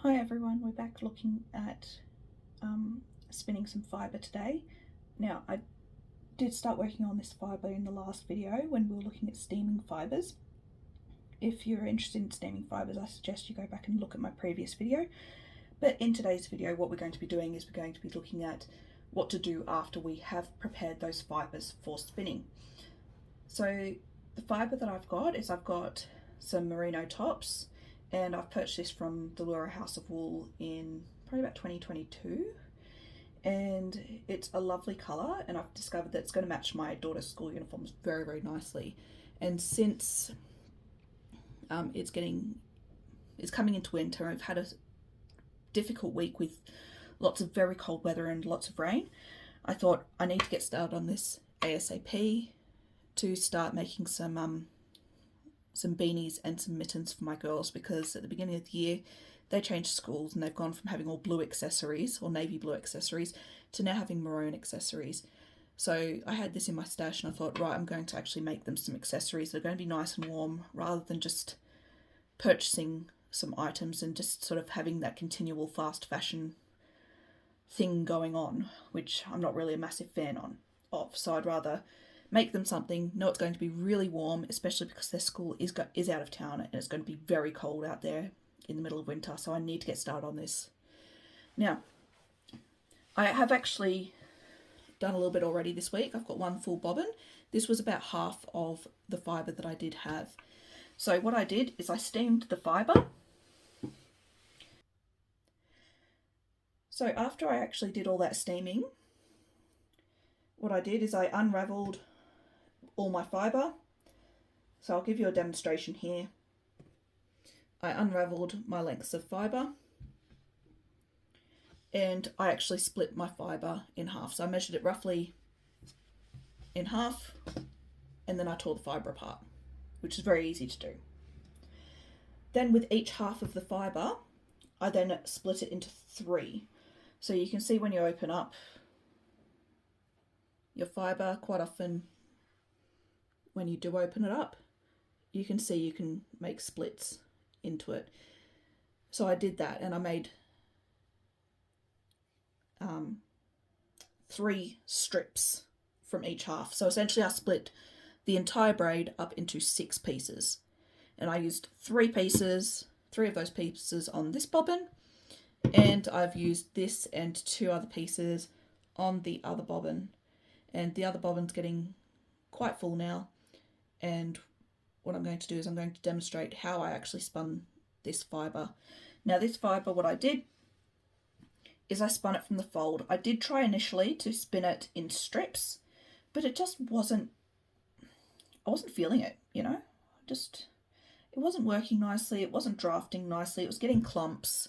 Hi everyone, we're back looking at spinning some fibre today. Now I did start working on this fibre in the last video when we were looking at steaming fibres. If you're interested in steaming fibres, I suggest you go back and look at my previous video. But in today's video, what we're going to be doing is we're going to be looking at what to do after we have prepared those fibres for spinning. So the fibre that I've got is I've got some merino tops, and I've purchased this from the Laura House of Wool in probably about 2022, and it's a lovely colour, and I've discovered that it's going to match my daughter's school uniforms very, very nicely. And since it's coming into winter, I've had a difficult week with lots of very cold weather and lots of rain. I thought I need to get started on this ASAP to start making some beanies and some mittens for my girls, because at the beginning of the year they changed schools and they've gone from having all blue accessories or navy blue accessories to now having maroon accessories. So I had this in my stash and I thought, right, I'm going to actually make them some accessories that are going to be nice and warm, rather than just purchasing some items and just sort of having that continual fast fashion thing going on, which I'm not really a massive fan of. So I'd rather make them something, know it's going to be really warm, especially because their school is out of town and it's going to be very cold out there in the middle of winter, so I need to get started on this. Now, I have actually done a little bit already this week. I've got one full bobbin. This was about half of the fibre that I did have. So what I did is I steamed the fibre. So after I actually did all that steaming, what I did is I unravelled all my fibre. So I'll give you a demonstration here. I unravelled my lengths of fibre, and I actually split my fibre in half. So I measured it roughly in half, and then I tore the fibre apart, which is very easy to do. Then with each half of the fibre, I then split it into 3. So you can see when you open up your fibre, quite often when you do open it up, you can see you can make splits into it. So I did that, and I made 3 strips from each half. So essentially I split the entire braid up into 6 pieces, and I used 3 of those pieces on this bobbin, and I've used this and 2 other pieces on the other bobbin, and the other bobbin's getting quite full now. And what I'm going to do is I'm going to demonstrate how I actually spun this fibre. Now this fibre, what I did is I spun it from the fold. I did try initially to spin it in strips, but it just wasn't, I wasn't feeling it, it wasn't working nicely, it wasn't drafting nicely, it was getting clumps.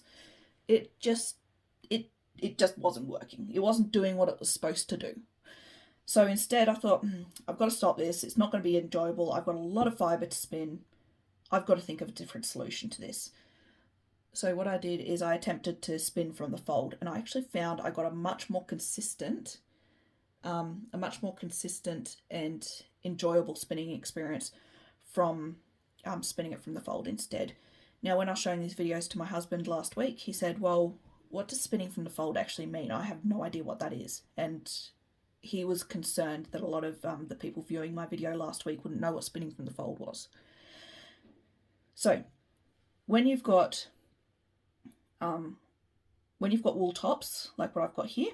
It just wasn't working. It wasn't doing what it was supposed to do. So instead I thought, I've got to stop this. It's not going to be enjoyable. I've got a lot of fibre to spin. I've got to think of a different solution to this. So what I did is I attempted to spin from the fold, and I actually found I got a much more consistent and enjoyable spinning experience from spinning it from the fold instead. Now, when I was showing these videos to my husband last week, he said, well, what does spinning from the fold actually mean? I have no idea what that is. And he was concerned that a lot of the people viewing my video last week wouldn't know what spinning from the fold was. So when you've got wool tops, like what I've got here,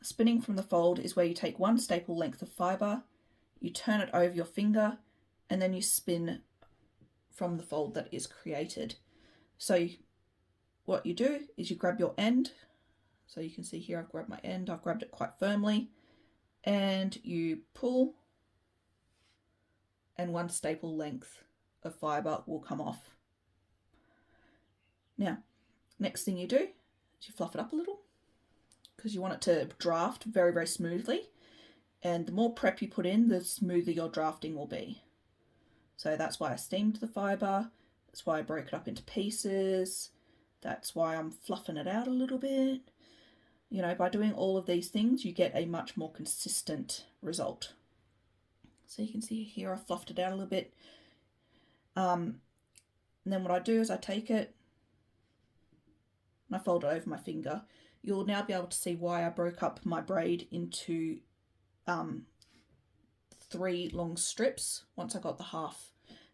spinning from the fold is where you take 1 staple length of fibre, you turn it over your finger, and then you spin from the fold that is created. So what you do is you grab your end. So you can see here I've grabbed my end, I've grabbed it quite firmly, and you pull, and 1 staple length of fibre will come off. Now, next thing you do is you fluff it up a little, because you want it to draft very, very smoothly, and the more prep you put in, the smoother your drafting will be. So that's why I steamed the fibre, that's why I broke it up into pieces, that's why I'm fluffing it out a little bit. By doing all of these things, you get a much more consistent result. So you can see here I fluffed it out a little bit. And then what I do is I take it and I fold it over my finger, you'll now be able to see why I broke up my braid into 3 long strips once I got the half,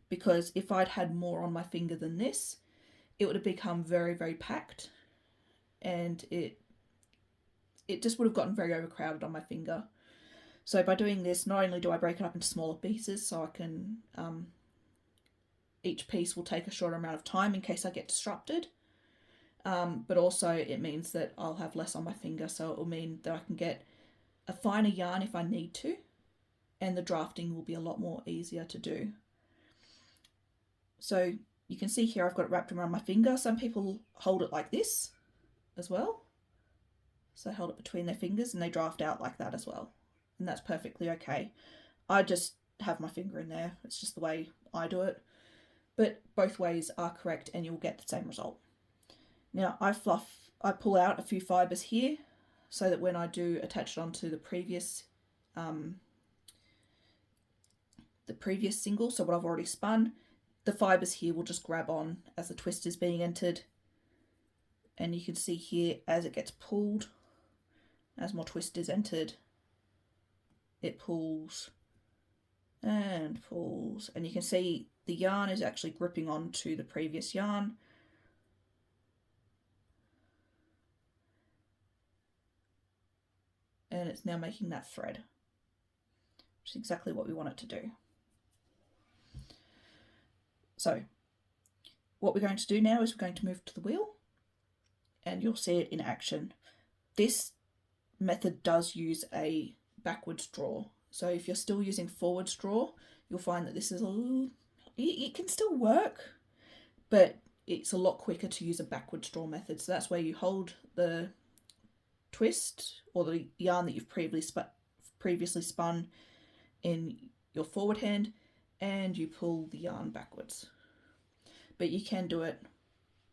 because if I'd had more on my finger than this, it would have become very, very packed, and it just would have gotten very overcrowded on my finger. So by doing this, not only do I break it up into smaller pieces so I can, each piece will take a shorter amount of time in case I get disrupted, but also it means that I'll have less on my finger, so it will mean that I can get a finer yarn if I need to, and the drafting will be a lot more easier to do. So you can see here I've got it wrapped around my finger. Some people hold it like this as well. So hold it between their fingers and they draft out like that as well. And that's perfectly okay. I just have my finger in there. It's just the way I do it. But both ways are correct and you'll get the same result. Now I pull out a few fibres here so that when I do attach it onto the previous single, so what I've already spun, the fibres here will just grab on as the twist is being entered. And you can see here as it gets pulled, as more twist is entered, it pulls and pulls, and you can see the yarn is actually gripping onto the previous yarn. And it's now making that thread, which is exactly what we want it to do. So what we're going to do now is we're going to move to the wheel, and you'll see it in action. This method does use a backwards draw. So if you're still using forwards draw, you'll find that this is it can still work, but it's a lot quicker to use a backwards draw method. So that's where you hold the twist or the yarn that you've previously spun in your forward hand, and you pull the yarn backwards. But you can do it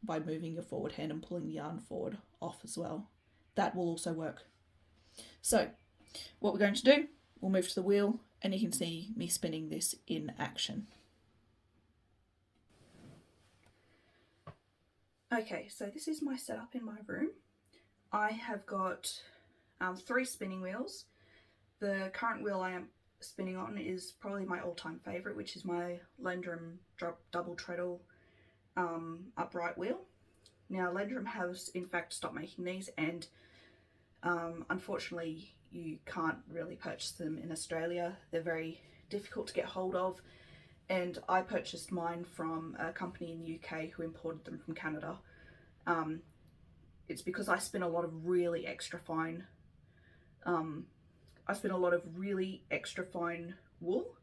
by moving your forward hand and pulling the yarn forward off as well. That will also work. So what we're going to do, we'll move to the wheel, and you can see me spinning this in action. Okay, so this is my setup in my room. I have got 3 spinning wheels. The current wheel I am spinning on is probably my all-time favourite, which is my Lendrum double treadle upright wheel. Now Lendrum has in fact stopped making these, and unfortunately you can't really purchase them in Australia. They're very difficult to get hold of, and I purchased mine from a company in the UK who imported them from Canada. It's because I spin a lot of really extra fine wool,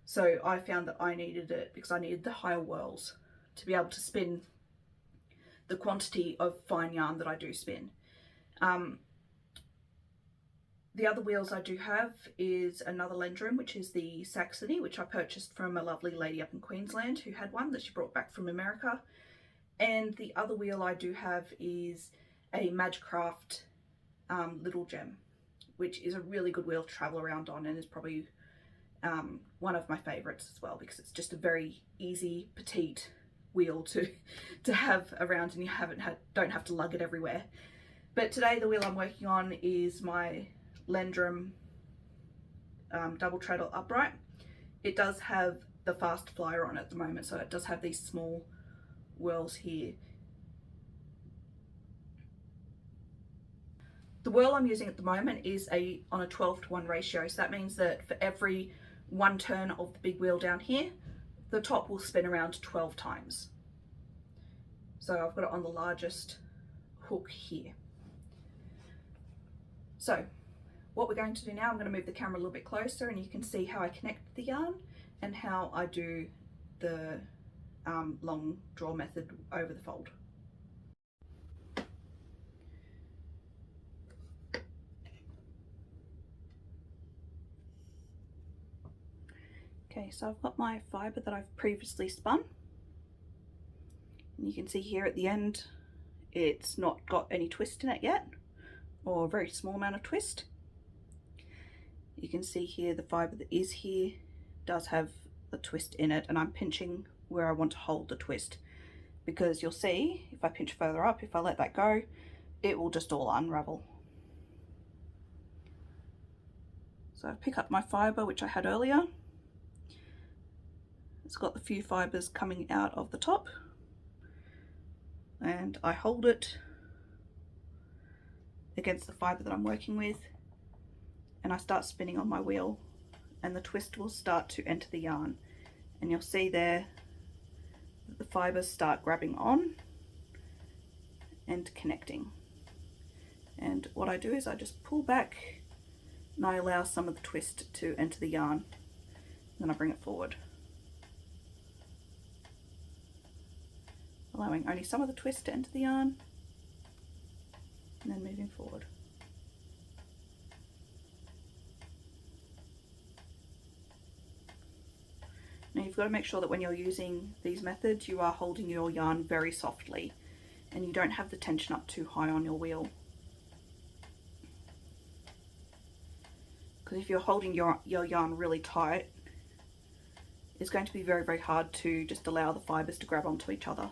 so I found that I needed it because I needed the higher whirls to be able to spin the quantity of fine yarn that I do spin. The other wheels I do have is another Lendrum, which is the Saxony, which I purchased from a lovely lady up in Queensland who had one that she brought back from America. And the other wheel I do have is a Magicraft Little Gem, which is a really good wheel to travel around on, and is probably one of my favourites as well, because it's just a very easy, petite wheel to have around, and you don't have to lug it everywhere. But today the wheel I'm working on is my Lendrum double treadle upright. It does have the fast flyer on at the moment, so it does have these small whirls here. The whirl I'm using at the moment is on a 12:1 ratio, so that means that for every 1 turn of the big wheel down here, the top will spin around 12 times. So I've got it on the largest hook here. So what we're going to do now, I'm going to move the camera a little bit closer, and you can see how I connect the yarn and how I do the long draw method over the fold. Okay, so I've got my fibre that I've previously spun, and you can see here at the end it's not got any twist in it yet, or a very small amount of twist. You can see here the fibre that is here does have a twist in it, and I'm pinching where I want to hold the twist because you'll see if I pinch further up, if I let that go, it will just all unravel. So I pick up my fibre, which I had earlier. It's got the few fibres coming out of the top, and I hold it against the fibre that I'm working with, and I start spinning on my wheel, and the twist will start to enter the yarn, and you'll see there that the fibres start grabbing on and connecting. And what I do is I just pull back and I allow some of the twist to enter the yarn, then I bring it forward, allowing only some of the twist to enter the yarn, and then moving forward. Now you've got to make sure that when you're using these methods, you are holding your yarn very softly and you don't have the tension up too high on your wheel. Because if you're holding your yarn really tight, it's going to be very, very hard to just allow the fibres to grab onto each other,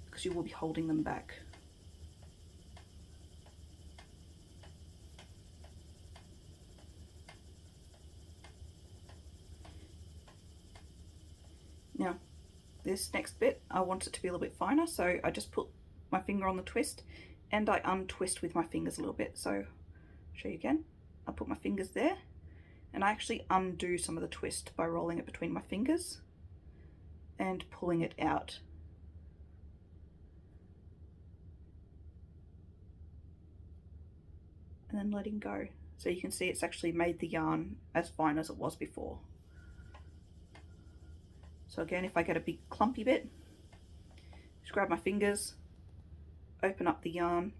because you will be holding them back. Now, this next bit, I want it to be a little bit finer, so I just put my finger on the twist and I untwist with my fingers a little bit. So, I'll show you again. I put my fingers there and I actually undo some of the twist by rolling it between my fingers and pulling it out. And then letting go. So you can see it's actually made the yarn as fine as it was before. So again, if I get a big clumpy bit, just grab my fingers, open up the yarn,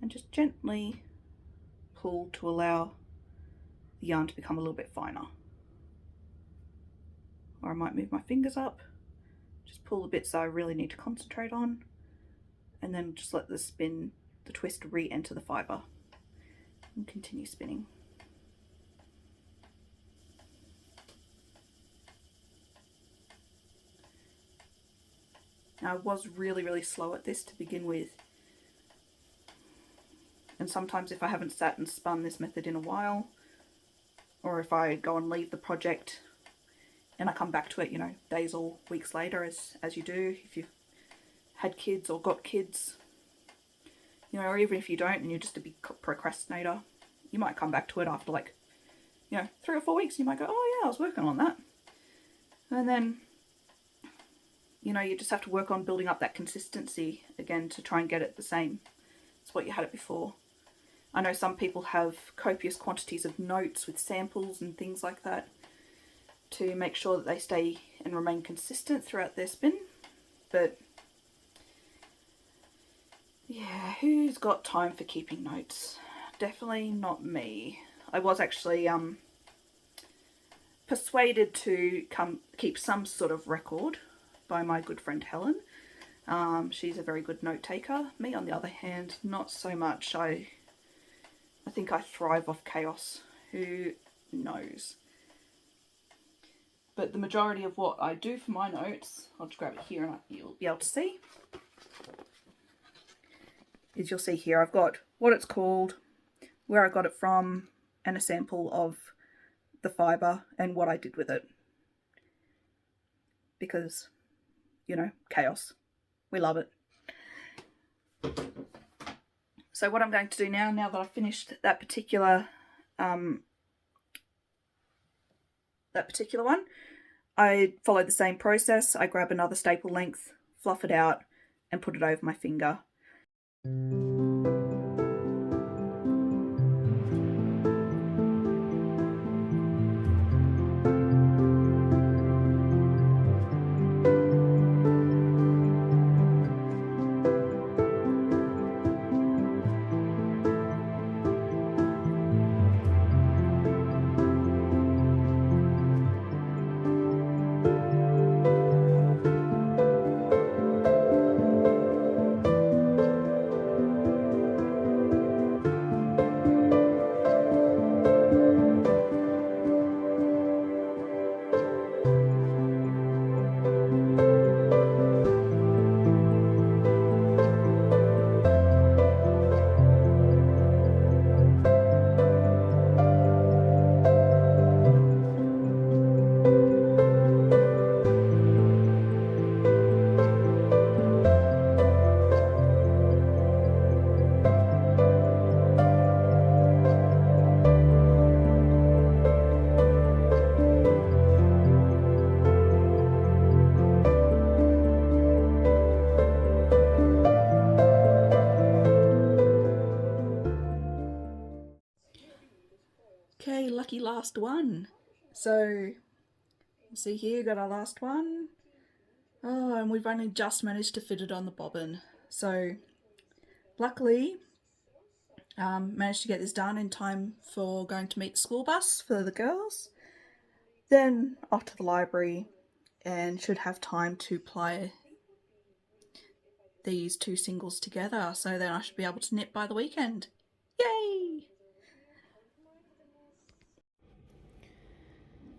and just gently pull to allow the yarn to become a little bit finer. Or I might move my fingers up, just pull the bits that I really need to concentrate on, and then just let the twist re-enter the fibre, and continue spinning. Now, I was really, really slow at this to begin with. And sometimes if I haven't sat and spun this method in a while, or if I go and leave the project and I come back to it, you know, days or weeks later, as you do if you've had kids or got kids, you know, or even if you don't and you're just a big procrastinator, you might come back to it after like, you know, 3 or 4 weeks. You might go, oh yeah, I was working on that. And then, you know, you just have to work on building up that consistency again to try and get it the same as what you had it before. I know some people have copious quantities of notes with samples and things like that to make sure that they stay and remain consistent throughout their spin. But yeah, who's got time for keeping notes? Definitely not me. I was actually persuaded to keep some sort of record by my good friend Helen. She's a very good note taker. Me, on the other hand, not so much. I think I thrive off chaos. Who knows? But the majority of what I do for my notes, I'll just grab it here and you'll be able to see, is you'll see here I've got what it's called, where I got it from, and a sample of the fibre and what I did with it. Because, you know, chaos. We love it. So what I'm going to do now that I've finished that particular one, I follow the same process. I grab another staple length, fluff it out, and put it over my finger. last one. So, see here, got our last one. Oh, and we've only just managed to fit it on the bobbin. So, luckily, managed to get this done in time for going to meet the school bus for the girls. Then off to the library and should have time to ply these two singles together, so then I should be able to knit by the weekend. Yay!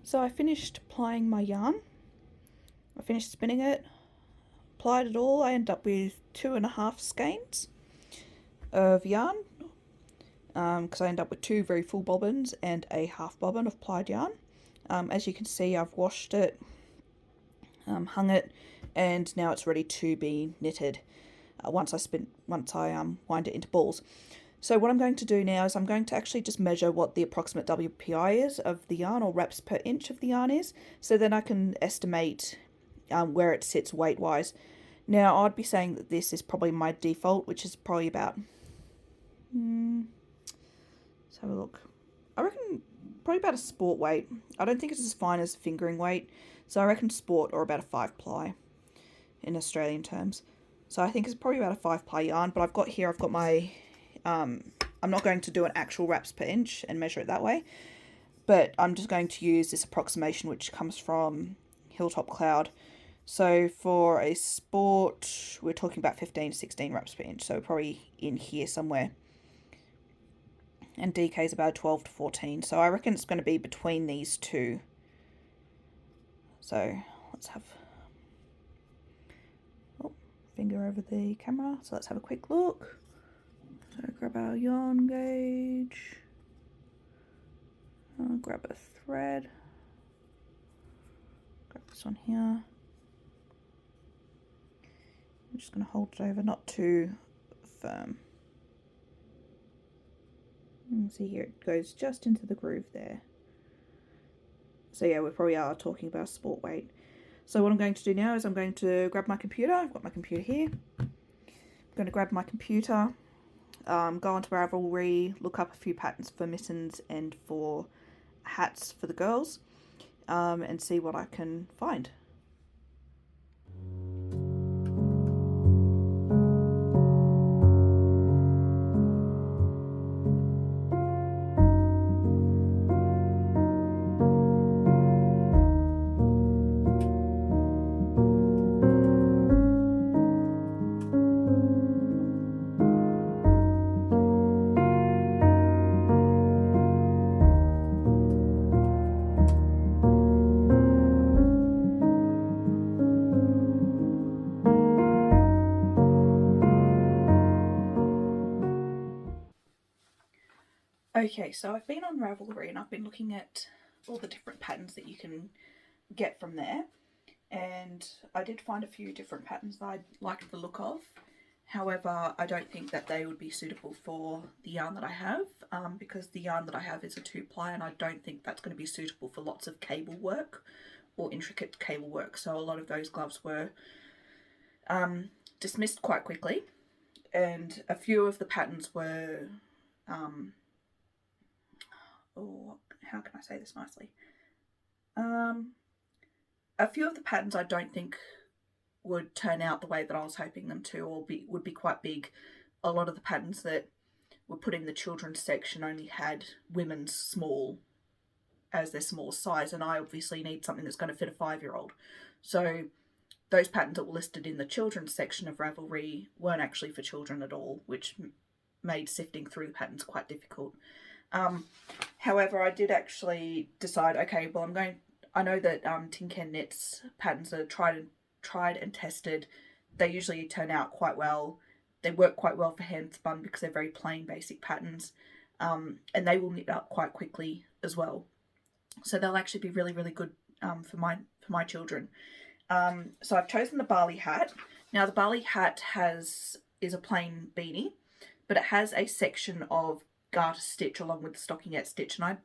So I finished plying my yarn. I finished spinning it, plied it all. I ended up with 2.5 skeins of yarn because I ended up with 2 very full bobbins and a half bobbin of plied yarn. As you can see, I've washed it, hung it, and now it's ready to be knitted once I wind it into balls. So what I'm going to do now is I'm going to actually just measure what the approximate WPI is of the yarn, or wraps per inch of the yarn is, so then I can estimate where it sits weight wise. Now I'd be saying that this is probably my default, which is probably about, let's have a look. I reckon probably about a sport weight. I don't think it's as fine as fingering weight, so I reckon sport, or about a 5 ply in Australian terms. So I think it's probably about a 5 ply yarn, but I've got my, I'm not going to do an actual wraps per inch and measure it that way, but I'm just going to use this approximation which comes from Hilltop Cloud. So for a sport, we're talking about 15 to 16 wraps per inch, so probably in here somewhere. And DK is about 12 to 14, so I reckon it's going to be between these two. So let's have, finger over the camera, so let's have a quick look. So grab our yarn gauge, grab a thread, grab this one here. I'm just going to hold it over, not too firm. And see here, it goes just into the groove there. So yeah, we probably are talking about sport weight. So what I'm going to do now is I'm going to grab my computer. I've got my computer here. I'm going to grab my computer, go onto Ravelry, look up a few patterns for mittens and for hats for the girls, and see what I can find. Okay, so I've been on Ravelry and I've been looking at all the different patterns that you can get from there, and I did find a few different patterns that I liked the look of. However, I don't think that they would be suitable for the yarn that I have, because the yarn that I have is a 2 ply and I don't think that's going to be suitable for lots of cable work or intricate cable work. So a lot of those gloves were dismissed quite quickly, and a few of the patterns were how can I say this nicely? A few of the patterns I don't think would turn out the way that I was hoping them to, or would be quite big. A lot of the patterns that were put in the children's section only had women's small as their smallest size, and I obviously need something that's going to fit a 5-year-old. So those patterns that were listed in the children's section of Ravelry weren't actually for children at all, which made sifting through the patterns quite difficult. However, I did actually decide, okay, well, I know that Tin Can Knits patterns are tried and tested. They usually turn out quite well. They work quite well for hand spun because they're very plain, basic patterns, and they will knit up quite quickly as well. So they'll actually be really, really good for my children. So I've chosen the Bali hat. Now the Bali hat is a plain beanie, but it has a section of garter stitch along with the stockinette stitch, and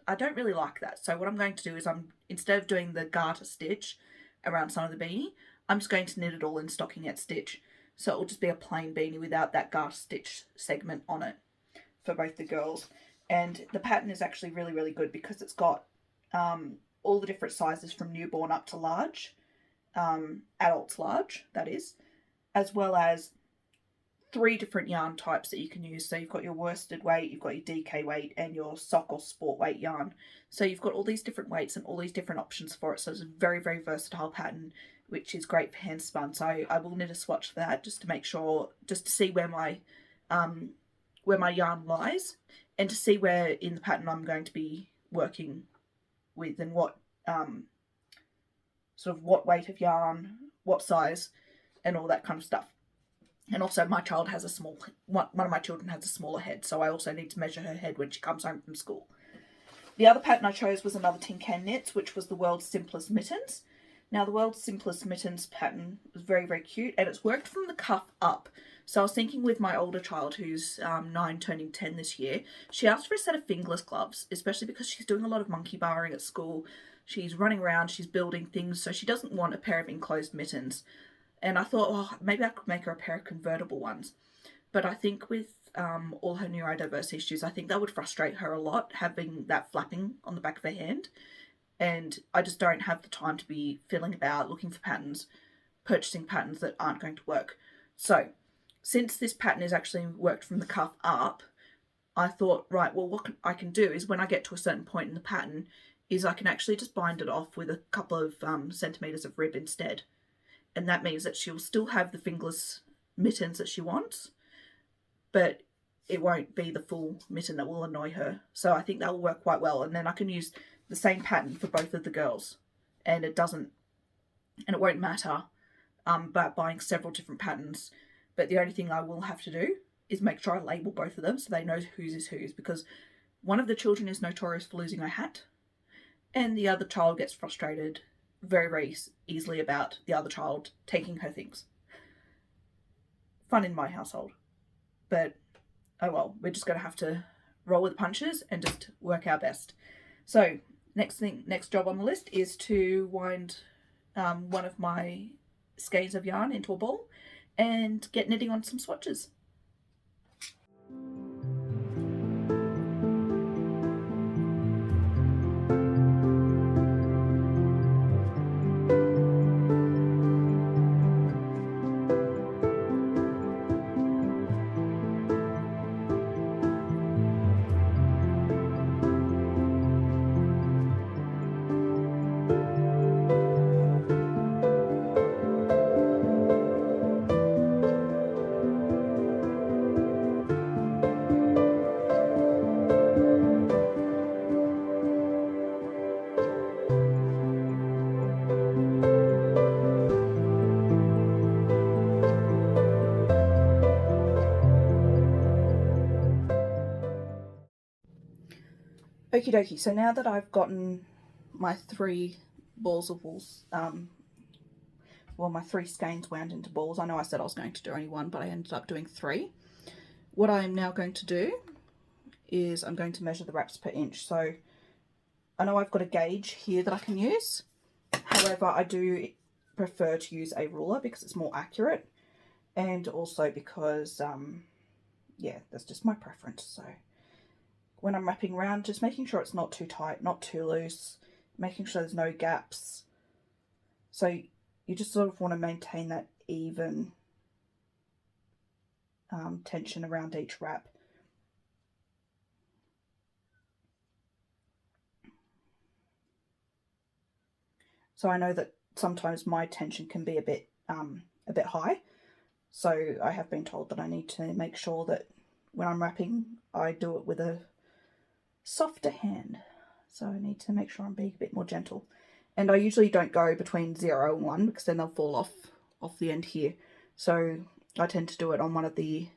I don't really like that. So what I'm going to do is instead of doing the garter stitch around some of the beanie, I'm just going to knit it all in stockinette stitch. So it will just be a plain beanie without that garter stitch segment on it for both the girls. And the pattern is actually really, really good because it's got all the different sizes from newborn up to large, adults large, that is, as well as 3 different yarn types that you can use. So you've got your worsted weight, you've got your DK weight, and your sock or sport weight yarn. So you've got all these different weights and all these different options for it. So it's a very, very versatile pattern, which is great for hand spun. So I will knit a swatch for that just to make sure, just to see where my yarn lies, and to see where in the pattern I'm going to be working with, and what sort of what weight of yarn, what size, and all that kind of stuff. And also my child has one of my children has a smaller head, so I also need to measure her head when she comes home from school. The other pattern I chose was another Tin Can Knits, which was the World's Simplest Mittens. Now the World's Simplest Mittens pattern was very, very cute, and it's worked from the cuff up. So I was thinking with my older child, who's 9 turning 10 this year, she asked for a set of fingerless gloves, especially because she's doing a lot of monkey barring at school. She's running around, she's building things, so she doesn't want a pair of enclosed mittens. And I thought, oh, maybe I could make her a pair of convertible ones. But I think with all her neurodiverse issues, I think that would frustrate her a lot, having that flapping on the back of her hand. And I just don't have the time to be fiddling about, looking for patterns, purchasing patterns that aren't going to work. So since this pattern is actually worked from the cuff up, I thought, right, well, what I can do is when I get to a certain point in the pattern, is I can actually just bind it off with a couple of centimetres of rib instead. And that means that she'll still have the fingerless mittens that she wants, but it won't be the full mitten that will annoy her. So I think that will work quite well. And then I can use the same pattern for both of the girls, and it won't matter about buying several different patterns. But the only thing I will have to do is make sure I label both of them so they know whose is whose, because one of the children is notorious for losing her hat, and the other child gets frustrated very, very easily about the other child taking her things. Fun in my household. But, oh well, we're just going to have to roll with the punches and just work our best. So, next job on the list is to wind one of my skeins of yarn into a ball and get knitting on some swatches. Okie dokie, so now that I've gotten my 3 balls of wool, my 3 skeins wound into balls. I know I said I was going to do only 1, but I ended up doing 3. What I am now going to do is I'm going to measure the wraps per inch. So I know I've got a gauge here that I can use. However, I do prefer to use a ruler because it's more accurate, and also because, yeah, that's just my preference. So when I'm wrapping around, just making sure it's not too tight, not too loose, making sure there's no gaps. So you just sort of want to maintain that even tension around each wrap. So I know that sometimes my tension can be a bit high. So I have been told that I need to make sure that when I'm wrapping, I do it with a softer hand. So I need to make sure I'm being a bit more gentle. And I usually don't go between 0 and 1 because then they'll fall off the end here. So I tend to do it on one of the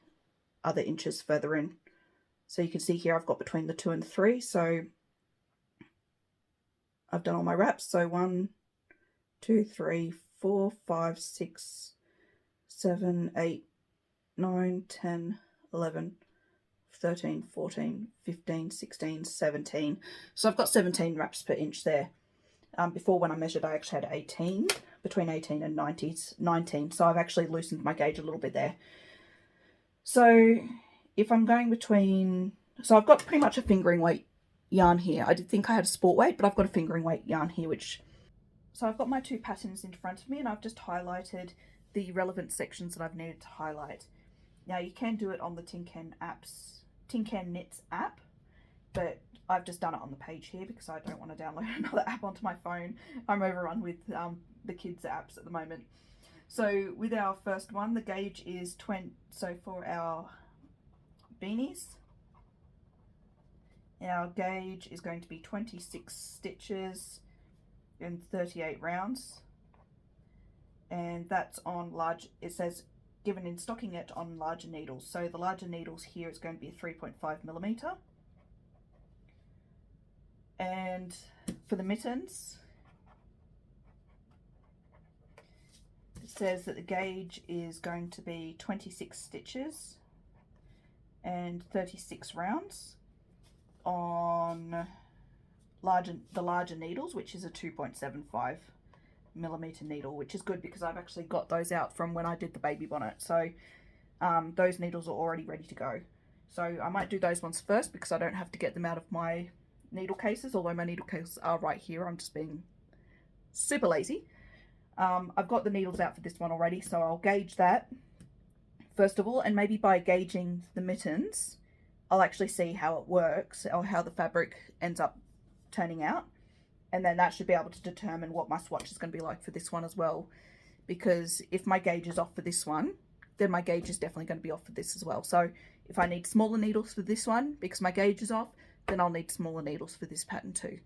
other inches further in. So you can see here I've got between the 2 and 3. So I've done all my wraps. So 1, 2, 3, 4, 5, 6, 7, 8, 9, 10, 11, 13, 14, 15, 16, 17. So I've got 17 wraps per inch there. Before when I measured, I actually had 18, between 18 and 19. So I've actually loosened my gauge a little bit there. So if I'm going between So I've got pretty much a fingering weight yarn here. I did think I had a sport weight, but I've got a fingering weight yarn here, so I've got my 2 patterns in front of me, and I've just highlighted the relevant sections that I've needed to highlight. Now you can do it on the Tin Can Knits app, but I've just done it on the page here because I don't want to download another app onto my phone. I'm overrun with the kids' apps at the moment. So with our first one, the gauge is 20. So for our beanies, our gauge is going to be 26 stitches and 38 rounds, and that's on large. It says given in stocking it on larger needles. So the larger needles here is going to be a 3.5mm. And for the mittens, it says that the gauge is going to be 26 stitches and 36 rounds on the larger needles, which is a 2.75mm needle, which is good because I've actually got those out from when I did the baby bonnet. So those needles are already ready to go. So I might do those ones first because I don't have to get them out of my needle cases, although my needle cases are right here. I'm just being super lazy. I've got the needles out for this one already, so I'll gauge that first of all, and maybe by gauging the mittens I'll actually see how it works or how the fabric ends up turning out, and then that should be able to determine what my swatch is going to be like for this one as well, because if my gauge is off for this one, then my gauge is definitely going to be off for this as well. So if I need smaller needles for this one because my gauge is off, then I'll need smaller needles for this pattern too.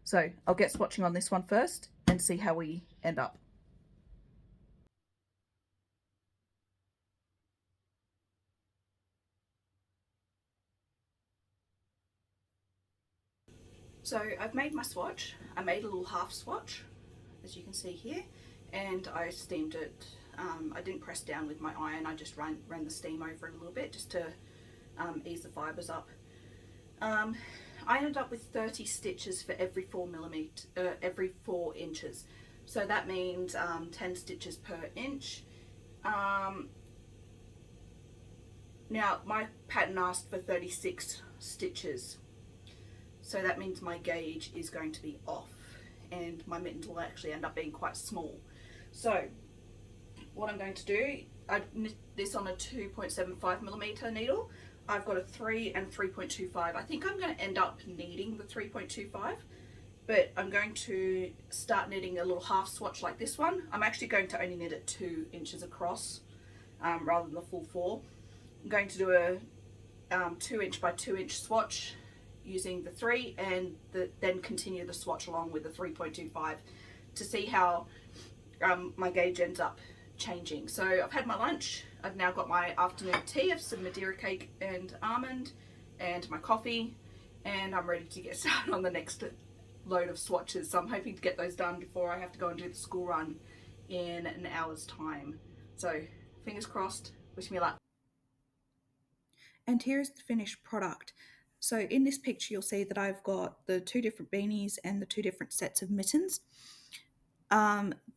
So I'll get swatching on this one first and see how we end up. So I've made my swatch. I made a little half swatch, as you can see here, and I steamed it. I didn't press down with my iron, I just ran the steam over it a little bit just to ease the fibres up. I ended up with 30 stitches for every 4 inches. So that means 10 stitches per inch. Now my pattern asked for 36 stitches. So that means my gauge is going to be off and my mittens will actually end up being quite small. So what I'm going to do, I knit this on a 2.75mm needle. I've got a 3 and 3.25. I think I'm going to end up needing the 3.25, but I'm going to start knitting a little half swatch like this one. I'm actually going to only knit it 2 inches across rather than the full 4. I'm going to do a 2 inch by 2 inch swatch using the 3 and then continue the swatch along with the 3.25 to see how my gauge ends up changing. So I've had my lunch, I've now got my afternoon tea of some Madeira cake and almond and my coffee, and I'm ready to get started on the next load of swatches. So I'm hoping to get those done before I have to go and do the school run in an hour's time. So fingers crossed, wish me luck. And here's the finished product. So in this picture you'll see that I've got the 2 different beanies and the 2 different sets of mittens.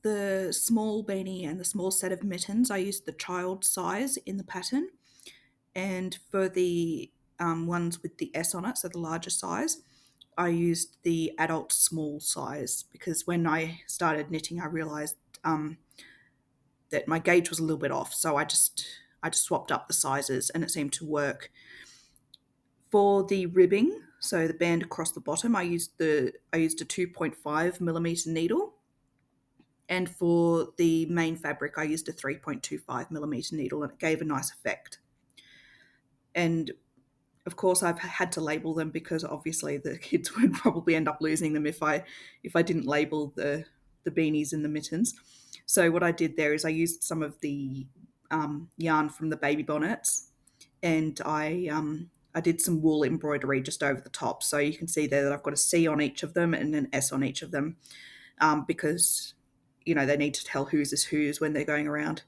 The small beanie and the small set of mittens, I used the child size in the pattern, and for the ones with the S on it, so the larger size, I used the adult small size, because when I started knitting I realised that my gauge was a little bit off, so I just swapped up the sizes and it seemed to work. For the ribbing, so the band across the bottom, I used a 2.5mm needle, and for the main fabric I used a 3.25mm needle, and it gave a nice effect. And of course I've had to label them because obviously the kids would probably end up losing them if I didn't label the beanies and the mittens. So what I did there is I used some of the yarn from the baby bonnets, and I did some wool embroidery just over the top. So you can see there that I've got a C on each of them and an S on each of them, because they need to tell whose is whose when they're going around.